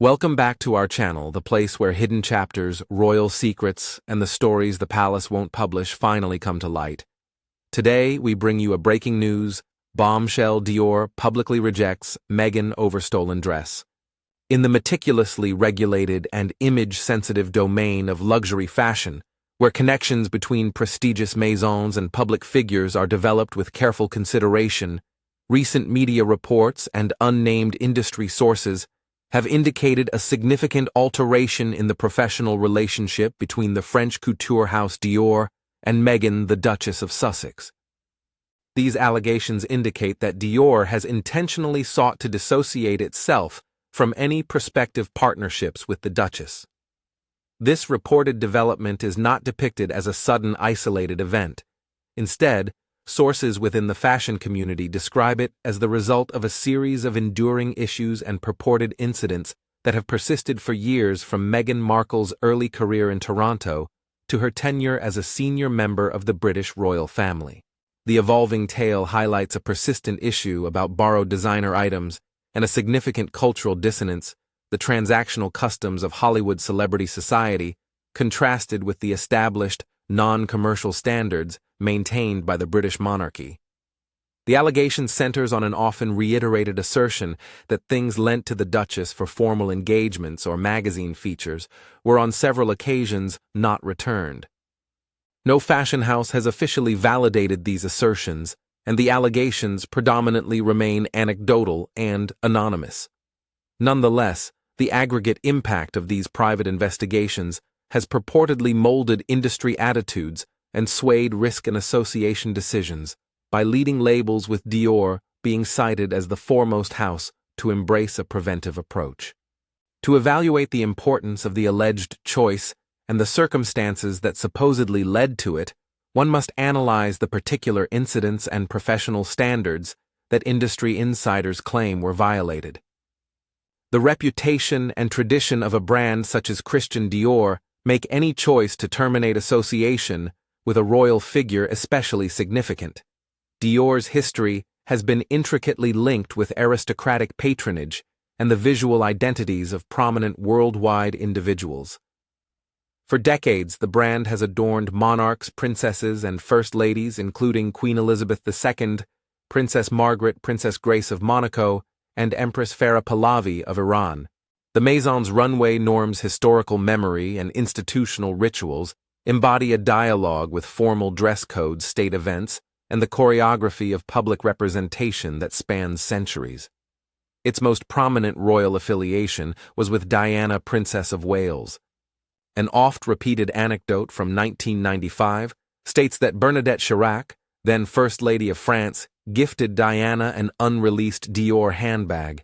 Welcome back to our channel, the place where hidden chapters, royal secrets, and the stories the palace won't publish finally come to light. Today, we bring you a breaking news: bombshell Dior publicly rejects Meghan over stolen dress. In the meticulously regulated and image-sensitive domain of luxury fashion, where connections between prestigious maisons and public figures are developed with careful consideration, recent media reports and unnamed industry sources have indicated a significant alteration in the professional relationship between the French couture house Dior and Meghan, the Duchess of Sussex. These allegations indicate that Dior has intentionally sought to dissociate itself from any prospective partnerships with the Duchess. This reported development is not depicted as a sudden isolated event. Instead, sources within the fashion community describe it as the result of a series of enduring issues and purported incidents that have persisted for years, from Meghan Markle's early career in Toronto to her tenure as a senior member of the British royal family. The evolving tale highlights a persistent issue about borrowed designer items and a significant cultural dissonance: the transactional customs of Hollywood celebrity society contrasted with the established, non-commercial standards maintained by the British monarchy. The allegation centers on an often reiterated assertion that things lent to the Duchess for formal engagements or magazine features were on several occasions not returned. No fashion house has officially validated these assertions, and the allegations predominantly remain anecdotal and anonymous. Nonetheless, the aggregate impact of these private investigations has purportedly molded industry attitudes and swayed risk and association decisions, by leading labels with Dior being cited as the foremost house to embrace a preventive approach. To evaluate the importance of the alleged choice and the circumstances that supposedly led to it, one must analyze the particular incidents and professional standards that industry insiders claim were violated. The reputation and tradition of a brand such as Christian Dior make any choice to terminate association with a royal figure especially significant. Dior's history has been intricately linked with aristocratic patronage and the visual identities of prominent worldwide individuals. For decades, the brand has adorned monarchs, princesses, and first ladies, including Queen Elizabeth II, Princess Margaret, Princess Grace of Monaco, and Empress Farah Pahlavi of Iran. The Maison's runway norms, historical memory, and institutional rituals embody a dialogue with formal dress codes, state events, and the choreography of public representation that spans centuries. Its most prominent royal affiliation was with Diana, Princess of Wales. An oft-repeated anecdote from 1995 states that Bernadette Chirac, then First Lady of France, gifted Diana an unreleased Dior handbag.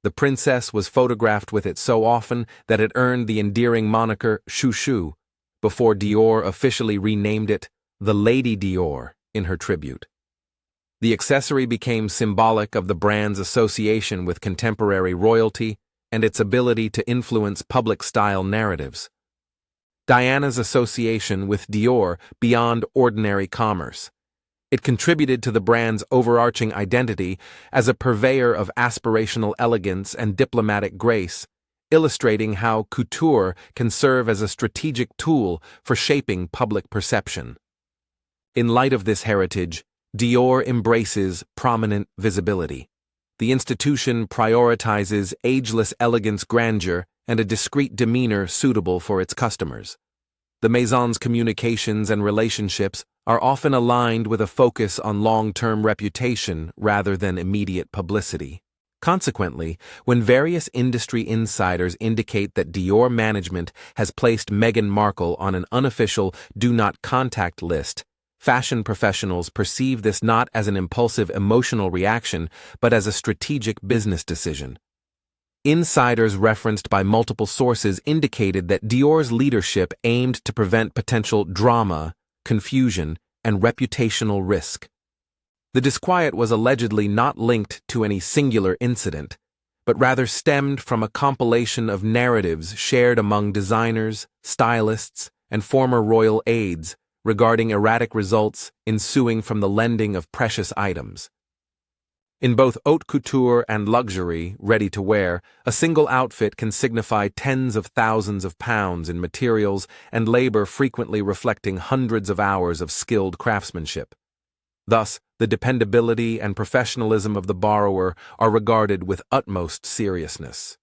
The princess was photographed with it so often that it earned the endearing moniker Chouchou, before Dior officially renamed it the Lady Dior in her tribute. The accessory became symbolic of the brand's association with contemporary royalty and its ability to influence public style narratives. Diana's association with Dior beyond ordinary commerce. It contributed to the brand's overarching identity as a purveyor of aspirational elegance and diplomatic grace, illustrating how couture can serve as a strategic tool for shaping public perception. In light of this heritage, Dior embraces prominent visibility. The institution prioritizes ageless elegance, grandeur, and a discreet demeanor suitable for its customers. The Maison's communications and relationships are often aligned with a focus on long-term reputation rather than immediate publicity. Consequently, when various industry insiders indicate that Dior management has placed Meghan Markle on an unofficial do not contact list, fashion professionals perceive this not as an impulsive emotional reaction but as a strategic business decision. Insiders referenced by multiple sources indicated that Dior's leadership aimed to prevent potential drama, confusion, and reputational risk. The disquiet was allegedly not linked to any singular incident, but rather stemmed from a compilation of narratives shared among designers, stylists, and former royal aides regarding erratic results ensuing from the lending of precious items. In both haute couture and luxury, ready-to-wear, a single outfit can signify tens of thousands of pounds in materials and labor, frequently reflecting hundreds of hours of skilled craftsmanship. Thus, the dependability and professionalism of the borrower are regarded with utmost seriousness.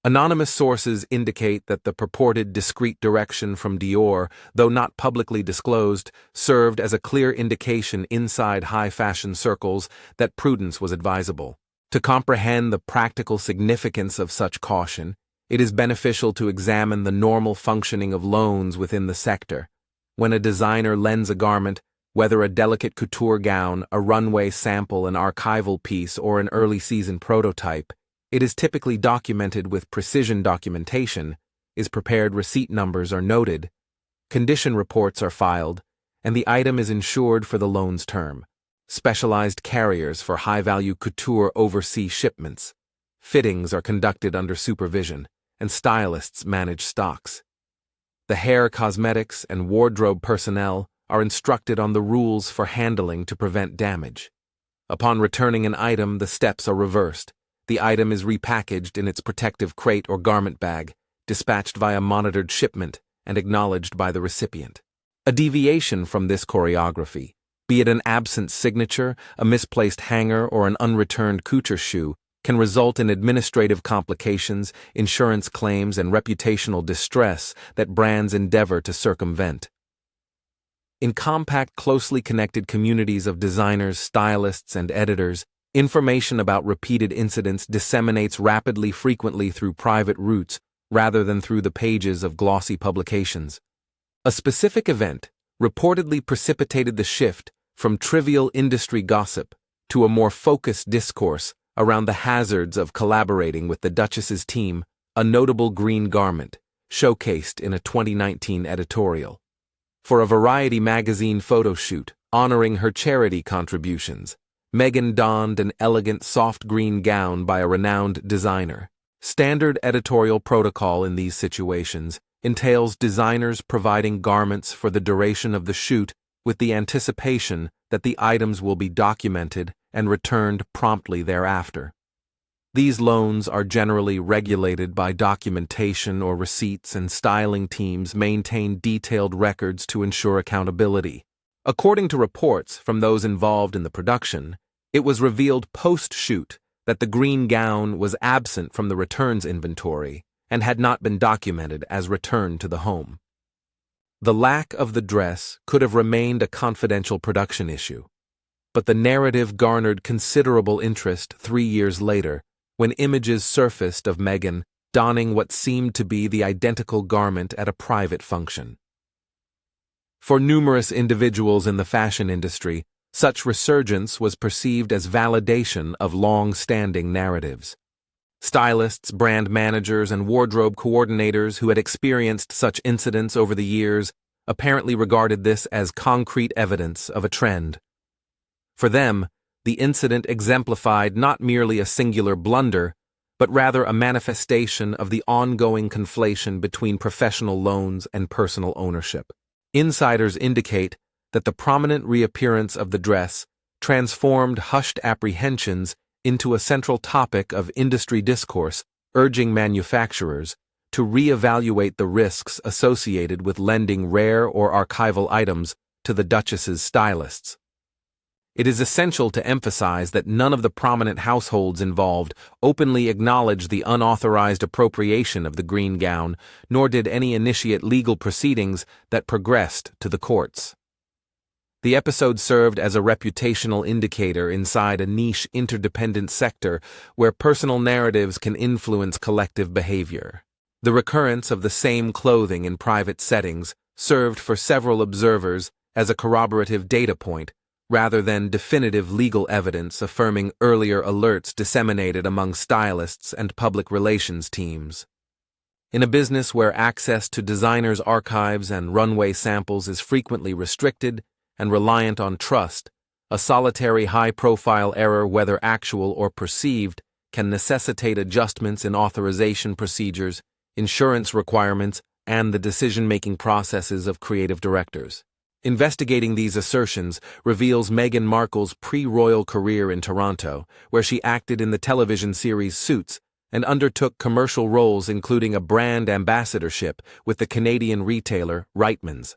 Anonymous sources indicate that the purported discreet direction from Dior, though not publicly disclosed, served as a clear indication inside high-fashion circles that prudence was advisable. To comprehend the practical significance of such caution, it is beneficial to examine the normal functioning of loans within the sector. When a designer lends a garment, whether a delicate couture gown, a runway sample, an archival piece, or an early-season prototype, it is typically documented with precision. Documentation is prepared, receipt numbers are noted, condition reports are filed, and the item is insured for the loan's term. Specialized carriers for high-value couture oversee shipments. Fittings are conducted under supervision, and stylists manage stocks. The hair, cosmetics, and wardrobe personnel are instructed on the rules for handling to prevent damage. Upon returning an item, the steps are reversed. The item is repackaged in its protective crate or garment bag, dispatched via monitored shipment, and acknowledged by the recipient. A deviation from this choreography, be it an absent signature, a misplaced hanger, or an unreturned couture shoe, can result in administrative complications, insurance claims, and reputational distress that brands endeavor to circumvent. In compact, closely connected communities of designers, stylists, and editors, information about repeated incidents disseminates rapidly, frequently through private routes rather than through the pages of glossy publications. A specific event reportedly precipitated the shift from trivial industry gossip to a more focused discourse around the hazards of collaborating with the Duchess's team, a notable green garment, showcased in a 2019 editorial. For a Variety magazine photo shoot honoring her charity contributions, Meghan donned an elegant soft green gown by a renowned designer. Standard editorial protocol in these situations entails designers providing garments for the duration of the shoot with the anticipation that the items will be documented and returned promptly thereafter. These loans are generally regulated by documentation or receipts, and styling teams maintain detailed records to ensure accountability. According to reports from those involved in the production, it was revealed post-shoot that the green gown was absent from the returns inventory and had not been documented as returned to the home. The lack of the dress could have remained a confidential production issue, but the narrative garnered considerable interest 3 years later when images surfaced of Meghan donning what seemed to be the identical garment at a private function. For numerous individuals in the fashion industry, such resurgence was perceived as validation of long-standing narratives. Stylists, brand managers, and wardrobe coordinators who had experienced such incidents over the years apparently regarded this as concrete evidence of a trend. For them, the incident exemplified not merely a singular blunder, but rather a manifestation of the ongoing conflation between professional loans and personal ownership. Insiders indicate that the prominent reappearance of the dress transformed hushed apprehensions into a central topic of industry discourse, urging manufacturers to re-evaluate the risks associated with lending rare or archival items to the Duchess's stylists. It is essential to emphasize that none of the prominent households involved openly acknowledged the unauthorized appropriation of the green gown, nor did any initiate legal proceedings that progressed to the courts. The episode served as a reputational indicator inside a niche interdependent sector where personal narratives can influence collective behavior. The recurrence of the same clothing in private settings served for several observers as a corroborative data point, rather than definitive legal evidence affirming earlier alerts disseminated among stylists and public relations teams. In a business where access to designers' archives and runway samples is frequently restricted and reliant on trust, a solitary high-profile error, whether actual or perceived, can necessitate adjustments in authorization procedures, insurance requirements, and the decision-making processes of creative directors. Investigating these assertions reveals Meghan Markle's pre-royal career in Toronto, where she acted in the television series Suits and undertook commercial roles including a brand ambassadorship with the Canadian retailer Reitmans.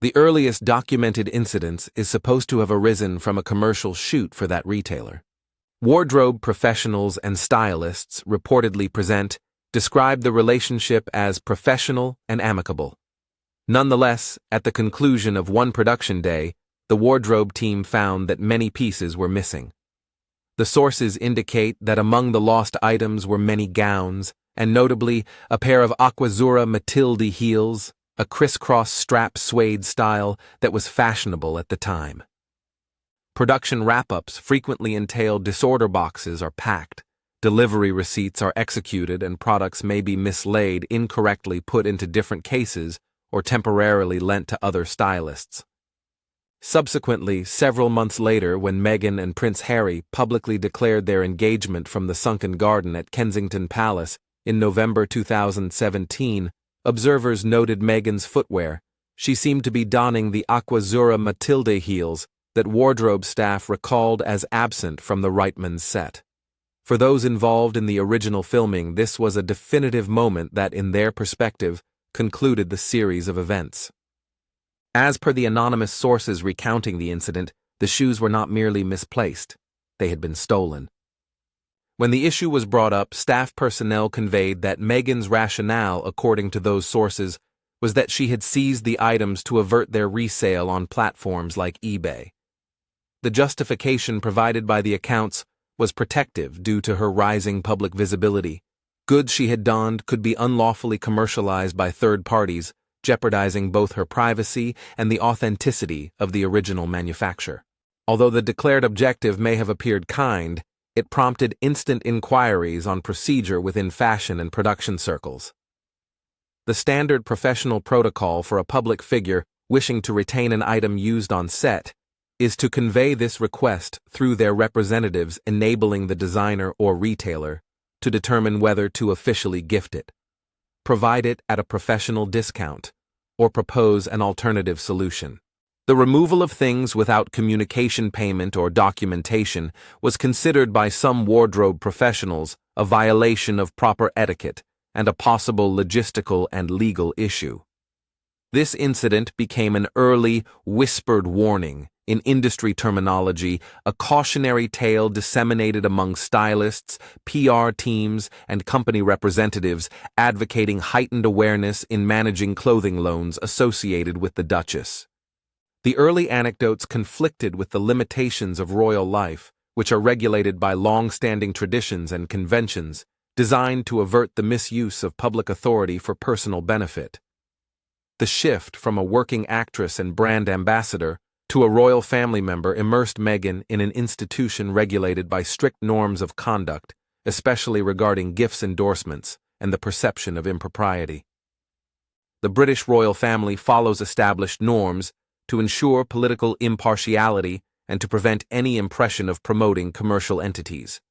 The earliest documented incidence is supposed to have arisen from a commercial shoot for that retailer. Wardrobe professionals and stylists reportedly describe the relationship as professional and amicable. Nonetheless, at the conclusion of one production day, the wardrobe team found that many pieces were missing. The sources indicate that among the lost items were many gowns, and notably a pair of aquazzurra Matilde heels, a crisscross strap suede style that was fashionable at the time. Production wrap-ups frequently entail disorder boxes are packed, delivery receipts are executed, and products may be mislaid, incorrectly put into different cases, or temporarily lent to other stylists. Subsequently, several months later, when Meghan and Prince Harry publicly declared their engagement from the sunken garden at Kensington Palace in November 2017, observers noted Meghan's footwear. She seemed to be donning the aquazzurra Matilde heels that wardrobe staff recalled as absent from the Reitmans set. For those involved in the original filming, this was a definitive moment that, in their perspective, concluded the series of events. As per the anonymous sources recounting the incident, the shoes were not merely misplaced, they had been stolen. When the issue was brought up, staff personnel conveyed that Meghan's rationale, according to those sources, was that she had seized the items to avert their resale on platforms like eBay. The justification provided by the accounts was protective due to her rising public visibility. Goods she had donned could be unlawfully commercialized by third parties, jeopardizing both her privacy and the authenticity of the original manufacture. Although the declared objective may have appeared kind, it prompted instant inquiries on procedure within fashion and production circles. The standard professional protocol for a public figure wishing to retain an item used on set is to convey this request through their representatives, enabling the designer or retailer to determine whether to officially gift it, provide it at a professional discount, or propose an alternative solution. The removal of things without communication payment or documentation was considered by some wardrobe professionals a violation of proper etiquette and a possible logistical and legal issue. This incident became an early, whispered warning, in industry terminology, a cautionary tale disseminated among stylists, PR teams, and company representatives advocating heightened awareness in managing clothing loans associated with the Duchess. The early anecdotes conflicted with the limitations of royal life, which are regulated by long-standing traditions and conventions designed to avert the misuse of public authority for personal benefit. The shift from a working actress and brand ambassador to a royal family member immersed Meghan in an institution regulated by strict norms of conduct, especially regarding gifts, endorsements, and the perception of impropriety. The British royal family follows established norms to ensure political impartiality and to prevent any impression of promoting commercial entities.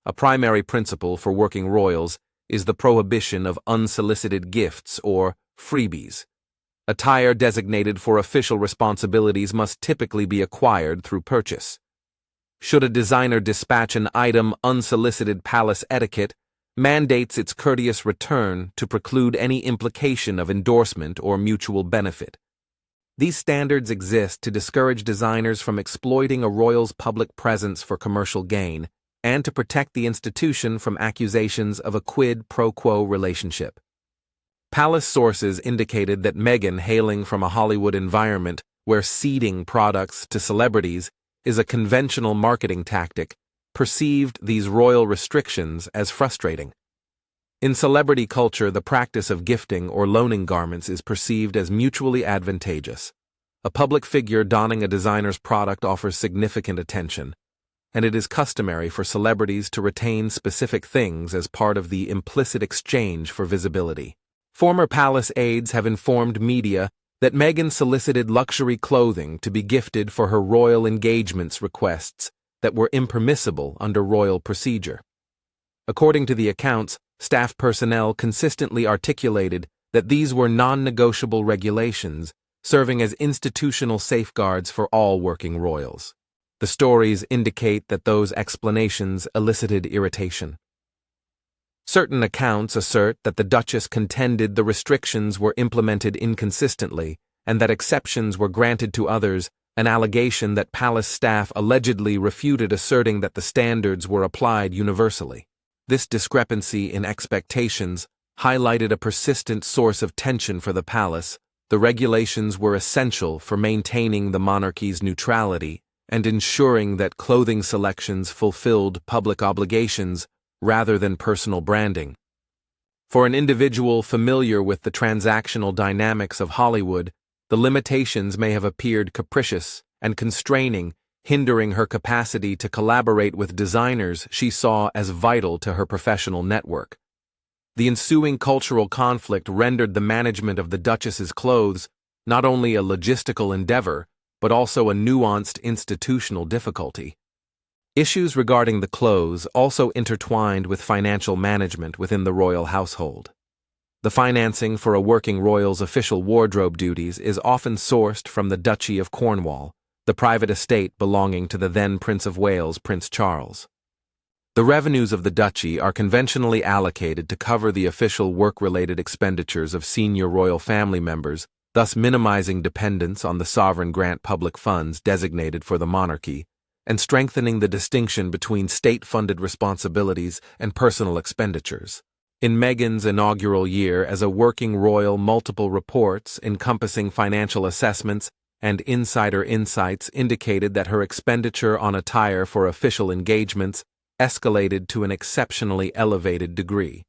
A primary principle for working royals is the prohibition of unsolicited gifts or freebies. Attire designated for official responsibilities must typically be acquired through purchase. Should a designer dispatch an item, unsolicited palace etiquette mandates its courteous return to preclude any implication of endorsement or mutual benefit. These standards exist to discourage designers from exploiting a royal's public presence for commercial gain and to protect the institution from accusations of a quid pro quo relationship. Palace sources indicated that Meghan, hailing from a Hollywood environment where seeding products to celebrities is a conventional marketing tactic, perceived these royal restrictions as frustrating. In celebrity culture, the practice of gifting or loaning garments is perceived as mutually advantageous. A public figure donning a designer's product offers significant attention, and it is customary for celebrities to retain specific things as part of the implicit exchange for visibility. Former palace aides have informed media that Meghan solicited luxury clothing to be gifted for her royal engagements requests that were impermissible under royal procedure. According to the accounts, staff personnel consistently articulated that these were non-negotiable regulations, serving as institutional safeguards for all working royals. The stories indicate that those explanations elicited irritation. Certain accounts assert that the Duchess contended the restrictions were implemented inconsistently and that exceptions were granted to others, an allegation that palace staff allegedly refuted, asserting that the standards were applied universally. This discrepancy in expectations highlighted a persistent source of tension for the palace. The regulations were essential for maintaining the monarchy's neutrality and ensuring that clothing selections fulfilled public obligations rather than personal branding. For an individual familiar with the transactional dynamics of Hollywood, the limitations may have appeared capricious and constraining, hindering her capacity to collaborate with designers she saw as vital to her professional network. The ensuing cultural conflict rendered the management of the Duchess's clothes not only a logistical endeavor, but also a nuanced institutional difficulty. Issues regarding the clothes also intertwined with financial management within the royal household. The financing for a working royal's official wardrobe duties is often sourced from the Duchy of Cornwall, the private estate belonging to the then Prince of Wales, Prince Charles. The revenues of the duchy are conventionally allocated to cover the official work-related expenditures of senior royal family members, thus minimizing dependence on the sovereign grant public funds designated for the monarchy, and strengthening the distinction between state-funded responsibilities and personal expenditures. In Meghan's inaugural year as a working royal, multiple reports encompassing financial assessments and insider insights indicated that her expenditure on attire for official engagements escalated to an exceptionally elevated degree.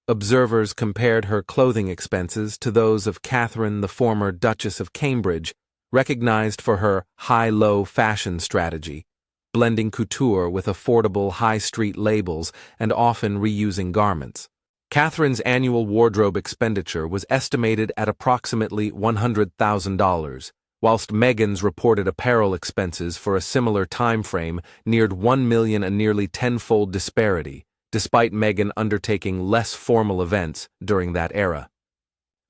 Observers compared her clothing expenses to those of Catherine, the former Duchess of Cambridge, recognized for her high-low fashion strategy, blending couture with affordable high-street labels and often reusing garments. Catherine's annual wardrobe expenditure was estimated at approximately $100,000, whilst Meghan's reported apparel expenses for a similar time frame neared $1 million, a nearly tenfold disparity, despite Meghan undertaking less formal events during that era.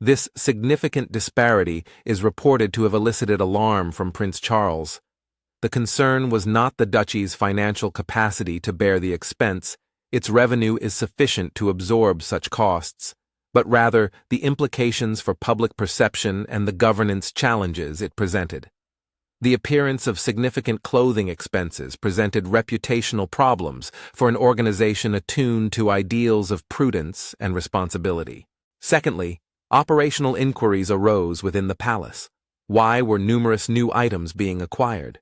This significant disparity is reported to have elicited alarm from Prince Charles. The concern was not the duchy's financial capacity to bear the expense, its revenue is sufficient to absorb such costs, but rather the implications for public perception and the governance challenges it presented. The appearance of significant clothing expenses presented reputational problems for an organization attuned to ideals of prudence and responsibility. Secondly, operational inquiries arose within the palace. Why were numerous new items being acquired?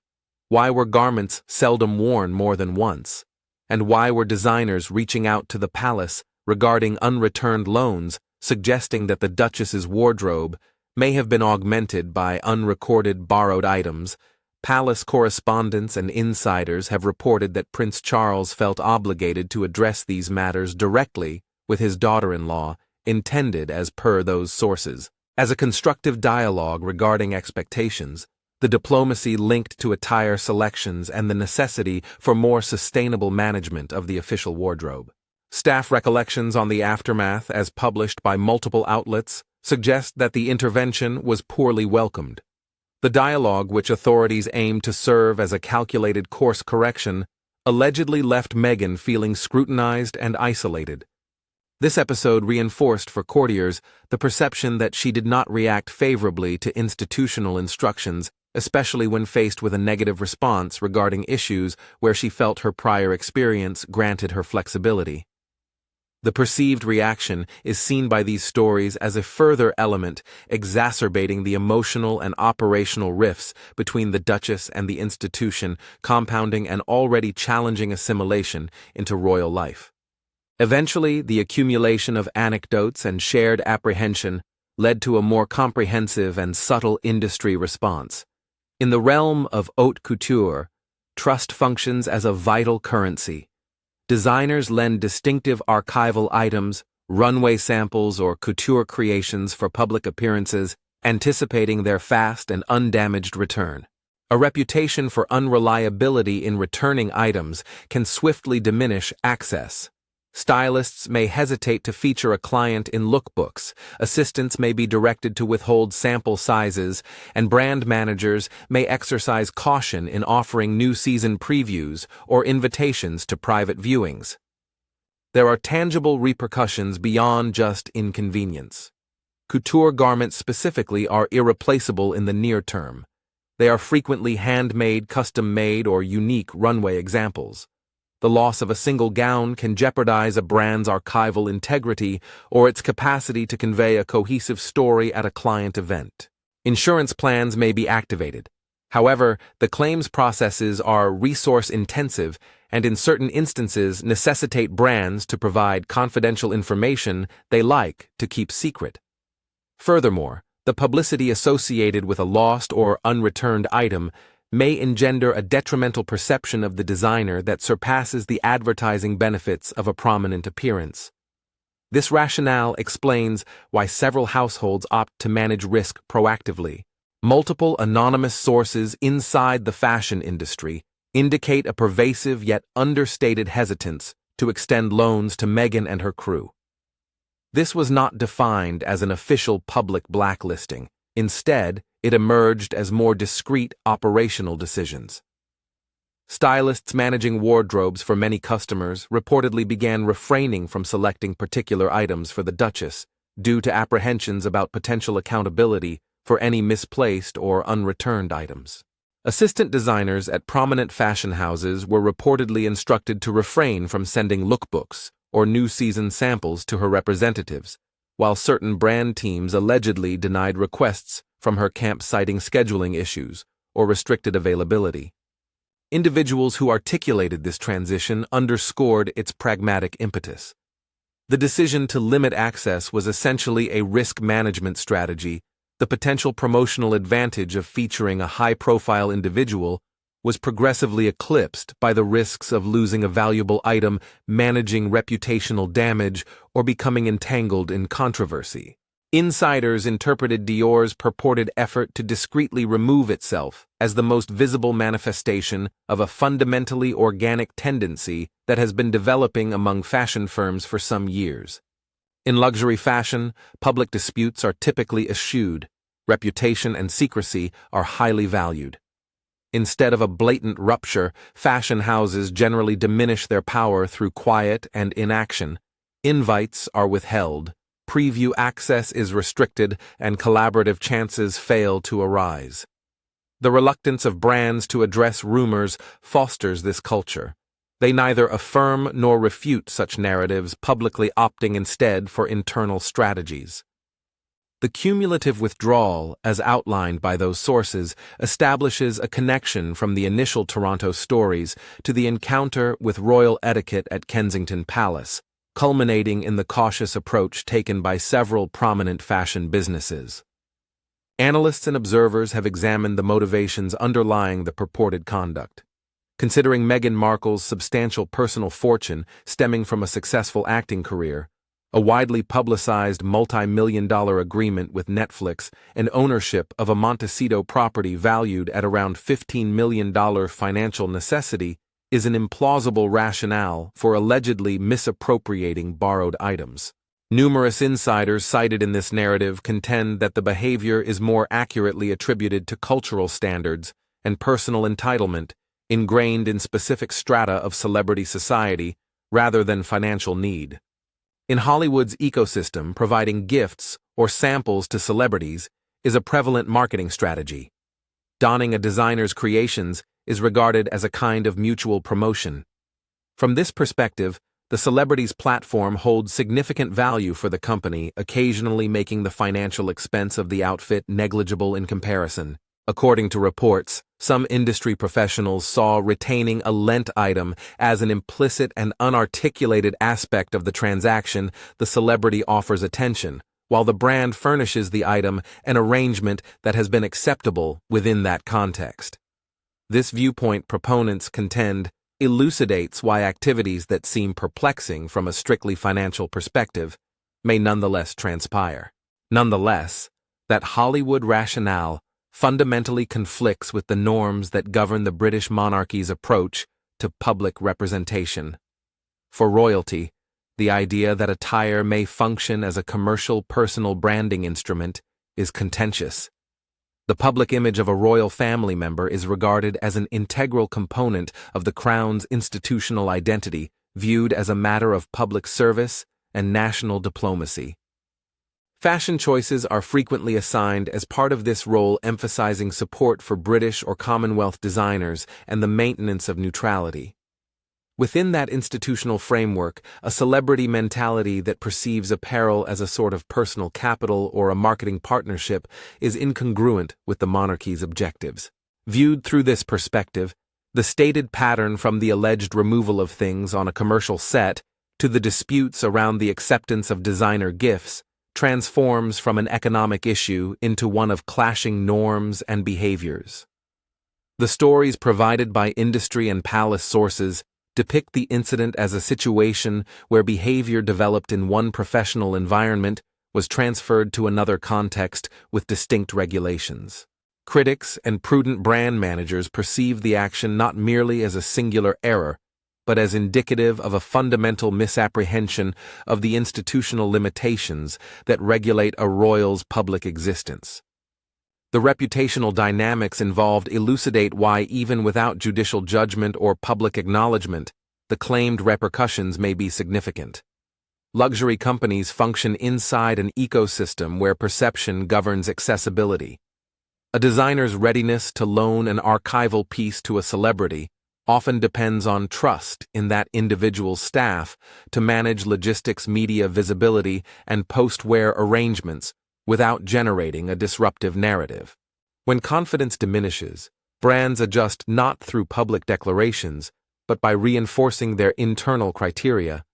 Why were garments seldom worn more than once? And why were designers reaching out to the palace regarding unreturned loans, suggesting that the Duchess's wardrobe may have been augmented by unrecorded borrowed items? Palace correspondents and insiders have reported that Prince Charles felt obligated to address these matters directly with his daughter-in-law, intended, as per those sources, as a constructive dialogue regarding expectations, the diplomacy linked to attire selections, and the necessity for more sustainable management of the official wardrobe. Staff recollections on the aftermath, as published by multiple outlets, suggest that the intervention was poorly welcomed. The dialogue, which authorities aimed to serve as a calculated course correction, allegedly left Meghan feeling scrutinized and isolated. This episode reinforced for courtiers the perception that she did not react favorably to institutional instructions, especially when faced with a negative response regarding issues where she felt her prior experience granted her flexibility. The perceived reaction is seen by these stories as a further element exacerbating the emotional and operational rifts between the Duchess and the institution, compounding an already challenging assimilation into royal life. Eventually, the accumulation of anecdotes and shared apprehension led to a more comprehensive and subtle industry response. In the realm of haute couture, trust functions as a vital currency. Designers lend distinctive archival items, runway samples, or couture creations for public appearances, anticipating their fast and undamaged return. A reputation for unreliability in returning items can swiftly diminish access. Stylists may hesitate to feature a client in lookbooks, assistants may be directed to withhold sample sizes, and brand managers may exercise caution in offering new season previews or invitations to private viewings. There are tangible repercussions beyond just inconvenience. Couture garments specifically are irreplaceable in the near term. They are frequently handmade, custom-made, or unique runway examples. The loss of a single gown can jeopardize a brand's archival integrity or its capacity to convey a cohesive story at a client event. Insurance plans may be activated. However, the claims processes are resource-intensive and in certain instances necessitate brands to provide confidential information they like to keep secret. Furthermore, the publicity associated with a lost or unreturned item may engender a detrimental perception of the designer that surpasses the advertising benefits of a prominent appearance. This rationale explains why several households opt to manage risk proactively. Multiple anonymous sources inside the fashion industry indicate a pervasive yet understated hesitance to extend loans to Meghan and her crew. This was not defined as an official public blacklisting. Instead, it emerged as more discreet operational decisions. Stylists managing wardrobes for many customers reportedly began refraining from selecting particular items for the Duchess due to apprehensions about potential accountability for any misplaced or unreturned items. Assistant designers at prominent fashion houses were reportedly instructed to refrain from sending lookbooks or new season samples to her representatives, while certain brand teams allegedly denied requests from her camp citing scheduling issues or restricted availability. Individuals who articulated this transition underscored its pragmatic impetus. The decision to limit access was essentially a risk management strategy. The potential promotional advantage of featuring a high-profile individual was progressively eclipsed by the risks of losing a valuable item, managing reputational damage, or becoming entangled in controversy. Insiders interpreted Dior's purported effort to discreetly remove itself as the most visible manifestation of a fundamentally organic tendency that has been developing among fashion firms for some years. In luxury fashion, public disputes are typically eschewed. Reputation and secrecy are highly valued. Instead of a blatant rupture, fashion houses generally diminish their power through quiet and inaction. Invites are withheld, preview access is restricted, and collaborative chances fail to arise. The reluctance of brands to address rumors fosters this culture. They neither affirm nor refute such narratives, publicly opting instead for internal strategies. The cumulative withdrawal, as outlined by those sources, establishes a connection from the initial Toronto stories to the encounter with royal etiquette at Kensington Palace, culminating in the cautious approach taken by several prominent fashion businesses. Analysts and observers have examined the motivations underlying the purported conduct. Considering Meghan Markle's substantial personal fortune stemming from a successful acting career, a widely publicized multi-million-dollar agreement with Netflix, and ownership of a Montecito property valued at around $15 million financial necessity, is an implausible rationale for allegedly misappropriating borrowed items. Numerous insiders cited in this narrative contend that the behavior is more accurately attributed to cultural standards and personal entitlement ingrained in specific strata of celebrity society rather than financial need. In Hollywood's ecosystem, providing gifts or samples to celebrities is a prevalent marketing strategy. Donning a designer's creations is regarded as a kind of mutual promotion. From this perspective, the celebrity's platform holds significant value for the company, occasionally making the financial expense of the outfit negligible in comparison. According to reports, some industry professionals saw retaining a lent item as an implicit and unarticulated aspect of the transaction. The celebrity offers attention, while the brand furnishes the item, an arrangement that has been acceptable within that context. This viewpoint, proponents contend, elucidates why activities that seem perplexing from a strictly financial perspective may nonetheless transpire. Nonetheless, that Hollywood rationale fundamentally conflicts with the norms that govern the British monarchy's approach to public representation. For royalty, the idea that attire may function as a commercial personal branding instrument is contentious. The public image of a royal family member is regarded as an integral component of the crown's institutional identity, viewed as a matter of public service and national diplomacy. Fashion choices are frequently assigned as part of this role, emphasizing support for British or Commonwealth designers and the maintenance of neutrality. Within that institutional framework, a celebrity mentality that perceives apparel as a sort of personal capital or a marketing partnership is incongruent with the monarchy's objectives. Viewed through this perspective, the stated pattern from the alleged removal of things on a commercial set to the disputes around the acceptance of designer gifts transforms from an economic issue into one of clashing norms and behaviors. The stories provided by industry and palace sources depict the incident as a situation where behavior developed in one professional environment was transferred to another context with distinct regulations. Critics and prudent brand managers perceive the action not merely as a singular error, but as indicative of a fundamental misapprehension of the institutional limitations that regulate a royal's public existence. The reputational dynamics involved elucidate why, even without judicial judgment or public acknowledgement, the claimed repercussions may be significant. Luxury companies function inside an ecosystem where perception governs accessibility. A designer's readiness to loan an archival piece to a celebrity often depends on trust in that individual's staff to manage logistics, media visibility, and post-wear arrangements without generating a disruptive narrative. When confidence diminishes, brands adjust not through public declarations, but by reinforcing their internal criteria.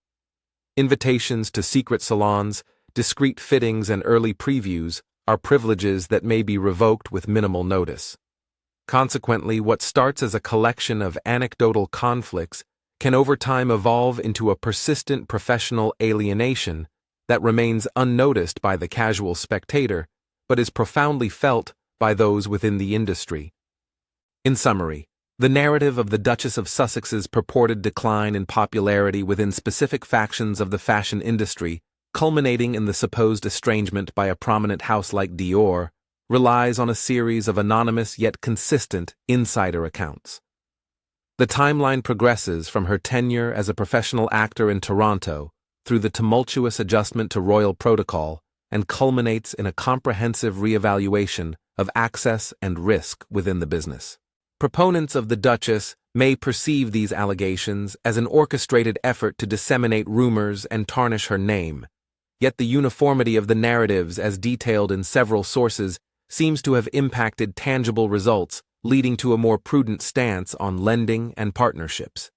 Invitations to secret salons, discreet fittings, and early previews are privileges that may be revoked with minimal notice. Consequently, what starts as a collection of anecdotal conflicts can over time evolve into a persistent professional alienation that remains unnoticed by the casual spectator, but is profoundly felt by those within the industry. In summary, the narrative of the Duchess of Sussex's purported decline in popularity within specific factions of the fashion industry, culminating in the supposed estrangement by a prominent house like Dior, relies on a series of anonymous yet consistent insider accounts. The timeline progresses from her tenure as a professional actor in Toronto through the tumultuous adjustment to royal protocol and culminates in a comprehensive reevaluation of access and risk within the business. Proponents of the Duchess may perceive these allegations as an orchestrated effort to disseminate rumors and tarnish her name, yet the uniformity of the narratives as detailed in several sources seems to have impacted tangible results, leading to a more prudent stance on lending and partnerships.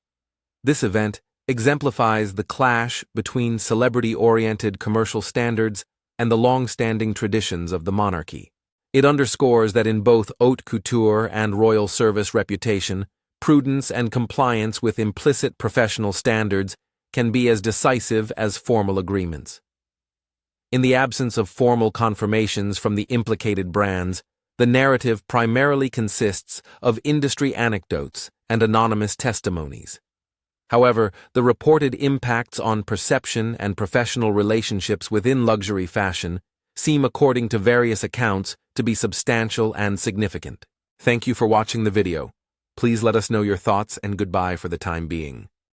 This event exemplifies the clash between celebrity-oriented commercial standards and the long-standing traditions of the monarchy. It underscores that in both haute couture and royal service reputation, prudence and compliance with implicit professional standards can be as decisive as formal agreements. In the absence of formal confirmations from the implicated brands, the narrative primarily consists of industry anecdotes and anonymous testimonies. However, the reported impacts on perception and professional relationships within luxury fashion seem, according to various accounts, to be substantial and significant. Thank you for watching the video. Please let us know your thoughts, and goodbye for the time being.